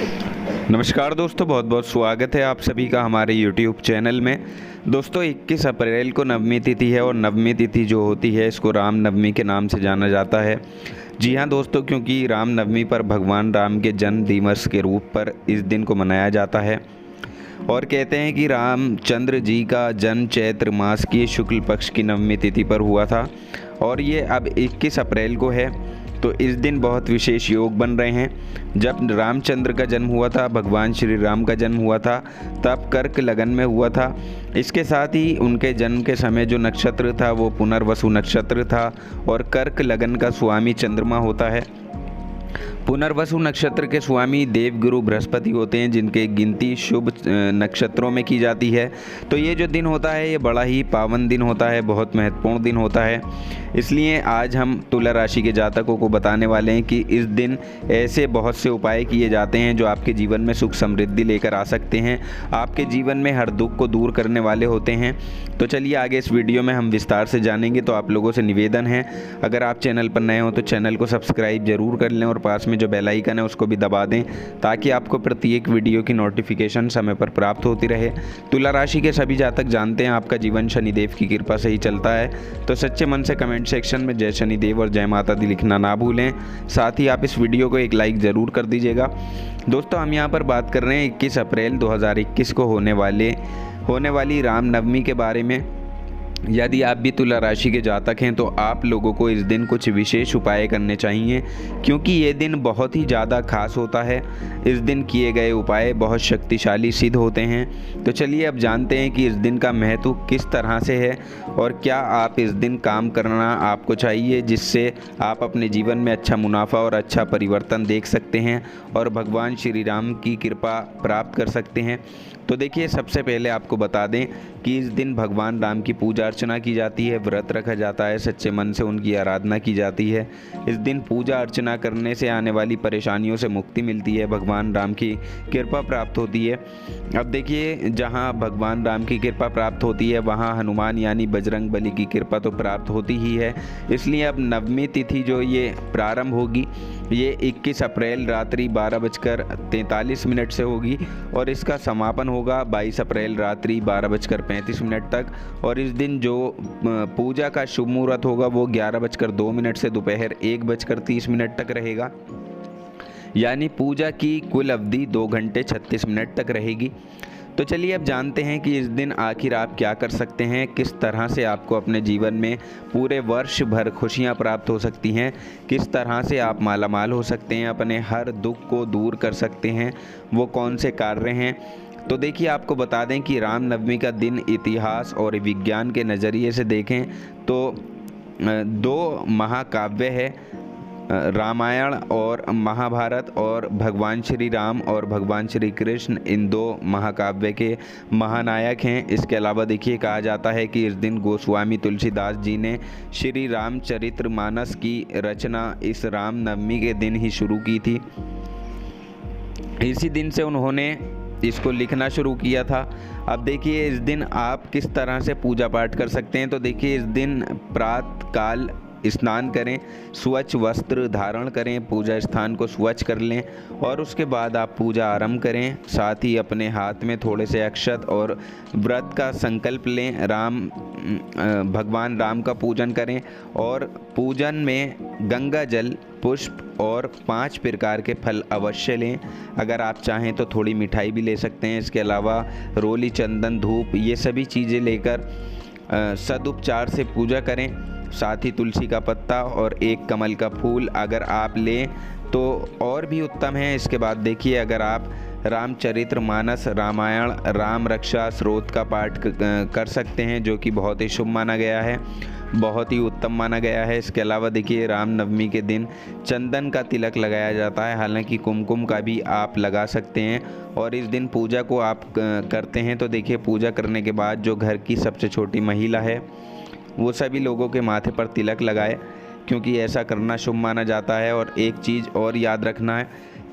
नमस्कार दोस्तों, बहुत बहुत स्वागत है आप सभी का हमारे YouTube चैनल में। दोस्तों 21 अप्रैल को नवमी तिथि है और नवमी तिथि जो होती है इसको राम नवमी के नाम से जाना जाता है। जी हाँ दोस्तों, क्योंकि राम नवमी पर भगवान राम के जन्म दिवस के रूप पर इस दिन को मनाया जाता है और कहते हैं कि रामचंद्र जी का जन्म चैत्र मास की शुक्ल पक्ष की नवमी तिथि पर हुआ था और ये अब 21 अप्रैल को है। तो इस दिन बहुत विशेष योग बन रहे हैं। जब रामचंद्र का जन्म हुआ था, भगवान श्री राम का जन्म हुआ था, तब कर्क लगन में हुआ था। इसके साथ ही उनके जन्म के समय जो नक्षत्र था वो पुनर्वसु नक्षत्र था और कर्क लगन का स्वामी चंद्रमा होता है। पुनर्वसु नक्षत्र के स्वामी देवगुरु बृहस्पति होते हैं, जिनके गिनती शुभ नक्षत्रों में की जाती है। तो ये जो दिन होता है ये बड़ा ही पावन दिन होता है, बहुत महत्वपूर्ण दिन होता है। इसलिए आज हम तुला राशि के जातकों को बताने वाले हैं कि इस दिन ऐसे बहुत से उपाय किए जाते हैं जो आपके जीवन में सुख समृद्धि लेकर आ सकते हैं, आपके जीवन में हर दुख को दूर करने वाले होते हैं। तो चलिए आगे इस वीडियो में हम विस्तार से जानेंगे। तो आप लोगों से निवेदन है, अगर आप चैनल पर नए हो तो चैनल को सब्सक्राइब जरूर कर लें और पास में जो बेल आइकन है उसको भी दबा दें ताकि आपको प्रत्येक वीडियो की नोटिफिकेशन समय पर प्राप्त होती रहे। तुला राशि के सभी जातक जानते हैं आपका जीवन शनिदेव की कृपा से ही चलता है, तो सच्चे मन से कमेंट सेक्शन में जय शनिदेव और जय माता दी लिखना ना भूलें। साथ ही आप इस वीडियो को एक लाइक ज़रूर कर दीजिएगा। दोस्तों हम यहाँ पर बात कर रहे हैं 21 अप्रैल 2021 को होने वाली रामनवमी के बारे में। यदि आप भी तुला राशि के जातक हैं तो आप लोगों को इस दिन कुछ विशेष उपाय करने चाहिए, क्योंकि ये दिन बहुत ही ज़्यादा खास होता है। इस दिन किए गए उपाय बहुत शक्तिशाली सिद्ध होते हैं। तो चलिए अब जानते हैं कि इस दिन का महत्व किस तरह से है और क्या आप इस दिन काम करना आपको चाहिए जिससे आप अपने जीवन में अच्छा मुनाफा और अच्छा परिवर्तन देख सकते हैं और भगवान श्री राम की कृपा प्राप्त कर सकते हैं। तो देखिए, सबसे पहले आपको बता दें कि इस दिन भगवान राम की पूजा अर्चना की जाती है, व्रत रखा जाता है, सच्चे मन से उनकी आराधना की जाती है। इस दिन पूजा अर्चना करने से आने वाली परेशानियों से मुक्ति मिलती है, भगवान राम की कृपा प्राप्त होती है। अब देखिए, जहां भगवान राम की कृपा प्राप्त होती है वहां हनुमान यानी बजरंग बली की कृपा तो प्राप्त होती ही है। इसलिए अब नवमी तिथि जो ये प्रारंभ होगी ये 21 अप्रैल रात्रि 12:43 से होगी और इसका समापन होगा 22 अप्रैल रात्रि 12:35 तक। और इस दिन जो पूजा का शुभ मुहूर्त होगा वो 11:02 से दोपहर 1:30 तक रहेगा, यानी पूजा की कुल अवधि 2 घंटे 36 मिनट तक रहेगी। तो चलिए अब जानते हैं कि इस दिन आखिर आप क्या कर सकते हैं, किस तरह से आपको अपने जीवन में पूरे वर्ष भर खुशियां प्राप्त हो सकती हैं, किस तरह से आप मालामाल हो सकते हैं, अपने हर दुख को दूर कर सकते हैं, वो कौन से कार्य हैं। तो देखिए, आपको बता दें कि रामनवमी का दिन इतिहास और विज्ञान के नज़रिए से देखें तो 2 महाकाव्य है, रामायण और महाभारत, और भगवान श्री राम और भगवान श्री कृष्ण इन 2 महाकाव्य के महानायक हैं। इसके अलावा देखिए, कहा जाता है कि इस दिन गोस्वामी तुलसीदास जी ने श्री रामचरितमानस की रचना इस रामनवमी के दिन ही शुरू की थी। इसी दिन से उन्होंने इसको लिखना शुरू किया था। अब देखिए, इस दिन आप किस तरह से पूजा पाठ कर सकते हैं। तो देखिए, इस दिन प्रातः काल स्नान करें, स्वच्छ वस्त्र धारण करें, पूजा स्थान को स्वच्छ कर लें और उसके बाद आप पूजा आरंभ करें। साथ ही अपने हाथ में थोड़े से अक्षत और व्रत का संकल्प लें, भगवान राम का पूजन करें और पूजन में गंगा जल, पुष्प और 5 प्रकार के फल अवश्य लें। अगर आप चाहें तो थोड़ी मिठाई भी ले सकते हैं। इसके अलावा रोली, चंदन, धूप, ये सभी चीज़ें लेकर सदुपचार से पूजा करें। साथ ही तुलसी का पत्ता और एक कमल का फूल अगर आप लें तो और भी उत्तम है। इसके बाद देखिए, अगर आप रामचरितमानस, रामायण, राम रक्षा स्तोत्र का पाठ कर सकते हैं, जो कि बहुत ही शुभ माना गया है, बहुत ही उत्तम माना गया है। इसके अलावा देखिए, रामनवमी के दिन चंदन का तिलक लगाया जाता है, हालांकि कुमकुम का भी आप लगा सकते हैं। और इस दिन पूजा को आप करते हैं तो देखिए, पूजा करने के बाद जो घर की सबसे छोटी महिला है वो सभी लोगों के माथे पर तिलक लगाए, क्योंकि ऐसा करना शुभ माना जाता है। और एक चीज़ और याद रखना है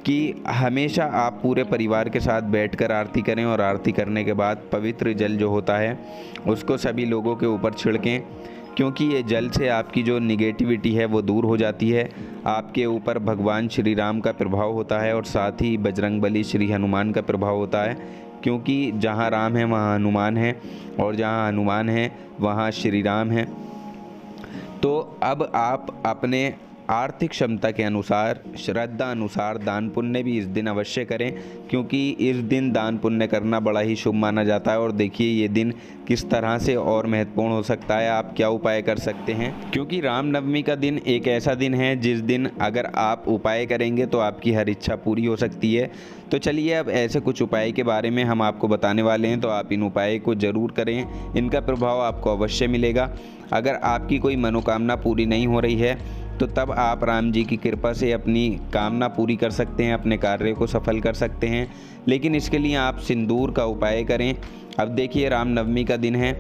कि हमेशा आप पूरे परिवार के साथ बैठकर आरती करें और आरती करने के बाद पवित्र जल जो होता है उसको सभी लोगों के ऊपर छिड़कें। क्योंकि ये जल से आपकी जो निगेटिविटी है वो दूर हो जाती है। आपके ऊपर भगवान श्री राम का प्रभाव होता है और साथ ही बजरंगबली श्री हनुमान का प्रभाव होता है, क्योंकि जहाँ राम है वहाँ हनुमान है और जहाँ हनुमान है वहाँ श्री राम है। तो अब आप अपने आर्थिक क्षमता के अनुसार, श्रद्धा अनुसार दान पुण्य भी इस दिन अवश्य करें, क्योंकि इस दिन दान पुण्य करना बड़ा ही शुभ माना जाता है। और देखिए ये दिन किस तरह से और महत्वपूर्ण हो सकता है, आप क्या उपाय कर सकते हैं, क्योंकि रामनवमी का दिन एक ऐसा दिन है जिस दिन अगर आप उपाय करेंगे तो आपकी हर इच्छा पूरी हो सकती है। तो चलिए अब ऐसे कुछ उपाय के बारे में हम आपको बताने वाले हैं, तो आप इन उपाय को ज़रूर करें, इनका प्रभाव आपको अवश्य मिलेगा। अगर आपकी कोई मनोकामना पूरी नहीं हो रही है तो तब आप राम जी की कृपा से अपनी कामना पूरी कर सकते हैं, अपने कार्य को सफल कर सकते हैं, लेकिन इसके लिए आप सिंदूर का उपाय करें। अब देखिए रामनवमी का दिन है,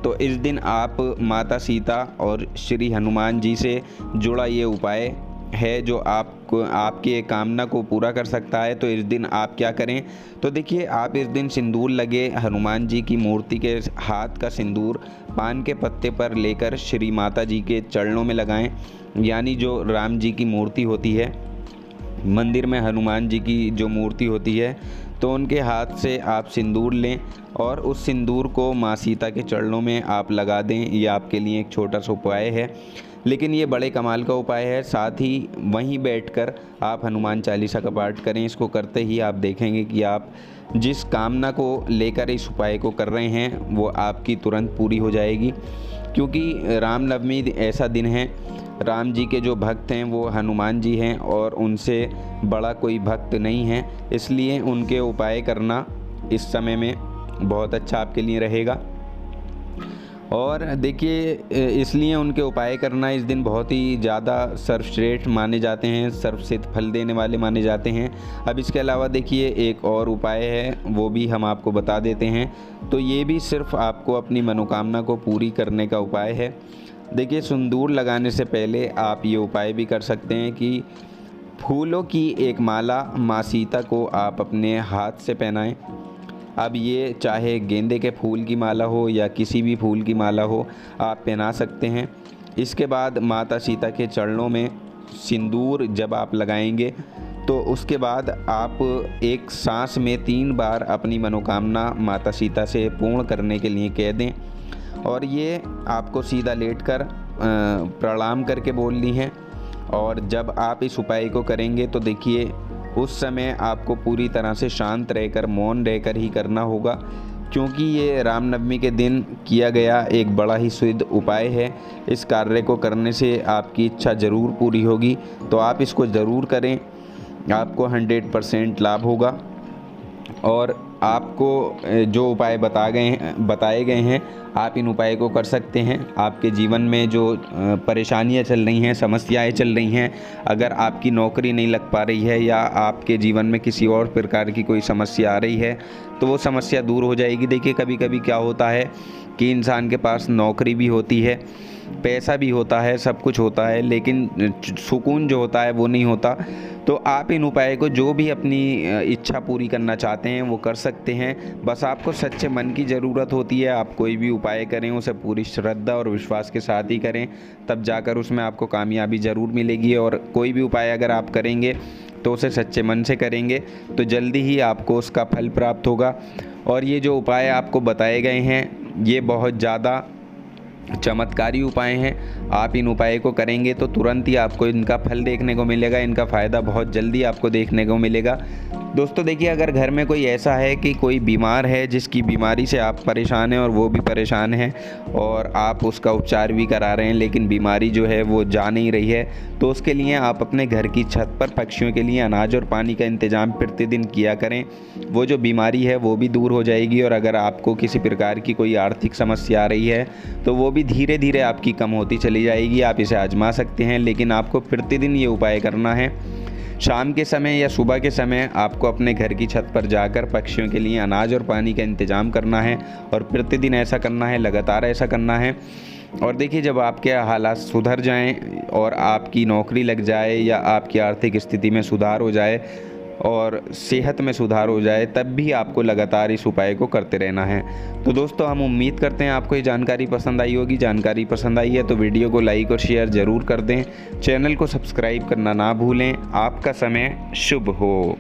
तो इस दिन आप माता सीता और श्री हनुमान जी से जुड़ा ये उपाय है जो आपको आपकी कामना को पूरा कर सकता है। तो इस दिन आप क्या करें, तो देखिए आप इस दिन सिंदूर लगे हनुमान जी की मूर्ति के हाथ का सिंदूर पान के पत्ते पर लेकर श्री माता जी के चरणों में लगाएं। यानी जो राम जी की मूर्ति होती है, मंदिर में हनुमान जी की जो मूर्ति होती है, तो उनके हाथ से आप सिंदूर लें और उस सिंदूर को माँ सीता के चरणों में आप लगा दें। ये आपके लिए एक छोटा सा उपाय है, लेकिन ये बड़े कमाल का उपाय है। साथ ही वहीं बैठकर आप हनुमान चालीसा का पाठ करें। इसको करते ही आप देखेंगे कि आप जिस कामना को लेकर इस उपाय को कर रहे हैं वो आपकी तुरंत पूरी हो जाएगी, क्योंकि रामनवमी ऐसा दिन है, राम जी के जो भक्त हैं वो हनुमान जी हैं और उनसे बड़ा कोई भक्त नहीं है, इसलिए उनके उपाय करना इस समय में बहुत अच्छा आपके लिए रहेगा। और देखिए इसलिए उनके उपाय करना इस दिन बहुत ही ज़्यादा सर्वश्रेष्ठ माने जाते हैं, सर्वसिद्ध फल देने वाले माने जाते हैं। अब इसके अलावा देखिए एक और उपाय है, वो भी हम आपको बता देते हैं। तो ये भी सिर्फ आपको अपनी मनोकामना को पूरी करने का उपाय है। देखिए सिंदूर लगाने से पहले आप ये उपाय भी कर सकते हैं कि फूलों की एक माला माँ सीता को आप अपने हाथ से पहनाएं। अब ये चाहे गेंदे के फूल की माला हो या किसी भी फूल की माला हो, आप पहना सकते हैं। इसके बाद माता सीता के चरणों में सिंदूर जब आप लगाएंगे तो उसके बाद आप एक सांस में 3 बार अपनी मनोकामना माता सीता से पूर्ण करने के लिए कह दें, और ये आपको सीधा लेटकर प्रणाम करके बोलनी है। और जब आप इस उपाय को करेंगे तो देखिए उस समय आपको पूरी तरह से शांत रहकर, मौन रहकर ही करना होगा, क्योंकि ये रामनवमी के दिन किया गया एक बड़ा ही शुद्ध उपाय है। इस कार्य को करने से आपकी इच्छा ज़रूर पूरी होगी, तो आप इसको ज़रूर करें, आपको 100% लाभ होगा। और आपको जो उपाय बताए गए हैं आप इन उपाय को कर सकते हैं। आपके जीवन में जो परेशानियां चल रही हैं, समस्याएं चल रही हैं, अगर आपकी नौकरी नहीं लग पा रही है या आपके जीवन में किसी और प्रकार की कोई समस्या आ रही है, तो वो समस्या दूर हो जाएगी। देखिए कभी कभी क्या होता है कि इंसान के पास नौकरी भी होती है, पैसा भी होता है, सब कुछ होता है, लेकिन सुकून जो होता है वो नहीं होता। तो आप इन उपाय को जो भी अपनी इच्छा पूरी करना चाहते हैं वो कर सकते हैं। बस आपको सच्चे मन की ज़रूरत होती है। आप कोई भी उपाय करें उसे पूरी श्रद्धा और विश्वास के साथ ही करें, तब जाकर उसमें आपको कामयाबी ज़रूर मिलेगी। और कोई भी उपाय अगर आप करेंगे तो उसे सच्चे मन से करेंगे तो जल्दी ही आपको उसका फल प्राप्त होगा। और ये जो उपाय आपको बताए गए हैं ये बहुत ज़्यादा चमत्कारी उपाय हैं। आप इन उपाय को करेंगे तो तुरंत ही आपको इनका फल देखने को मिलेगा, इनका फ़ायदा बहुत जल्दी आपको देखने को मिलेगा। दोस्तों देखिए अगर घर में कोई ऐसा है कि कोई बीमार है, जिसकी बीमारी से आप परेशान हैं और वो भी परेशान है और आप उसका उपचार भी करा रहे हैं, लेकिन बीमारी जो है वो जा नहीं रही है, तो उसके लिए आप अपने घर की छत पर पक्षियों के लिए अनाज और पानी का इंतज़ाम प्रतिदिन किया करें। वो जो बीमारी है वो भी दूर हो जाएगी। और अगर आपको किसी प्रकार की कोई आर्थिक समस्या आ रही है तो वो भी धीरे धीरे आपकी कम होती चली जाएगी। आप इसे आजमा सकते हैं, लेकिन आपको प्रतिदिन ये उपाय करना है। शाम के समय या सुबह के समय आपको अपने घर की छत पर जाकर पक्षियों के लिए अनाज और पानी का इंतज़ाम करना है और प्रतिदिन ऐसा करना है, लगातार ऐसा करना है। और देखिए जब आपके हालात सुधर जाएं और आपकी नौकरी लग जाए या आपकी आर्थिक स्थिति में सुधार हो जाए, और सेहत में सुधार हो जाए, तब भी आपको लगातार इस उपाय को करते रहना है। तो दोस्तों हम उम्मीद करते हैं आपको ये जानकारी पसंद आई होगी। जानकारी पसंद आई है तो वीडियो को लाइक और शेयर ज़रूर कर दें। चैनल को सब्सक्राइब करना ना भूलें। आपका समय शुभ हो।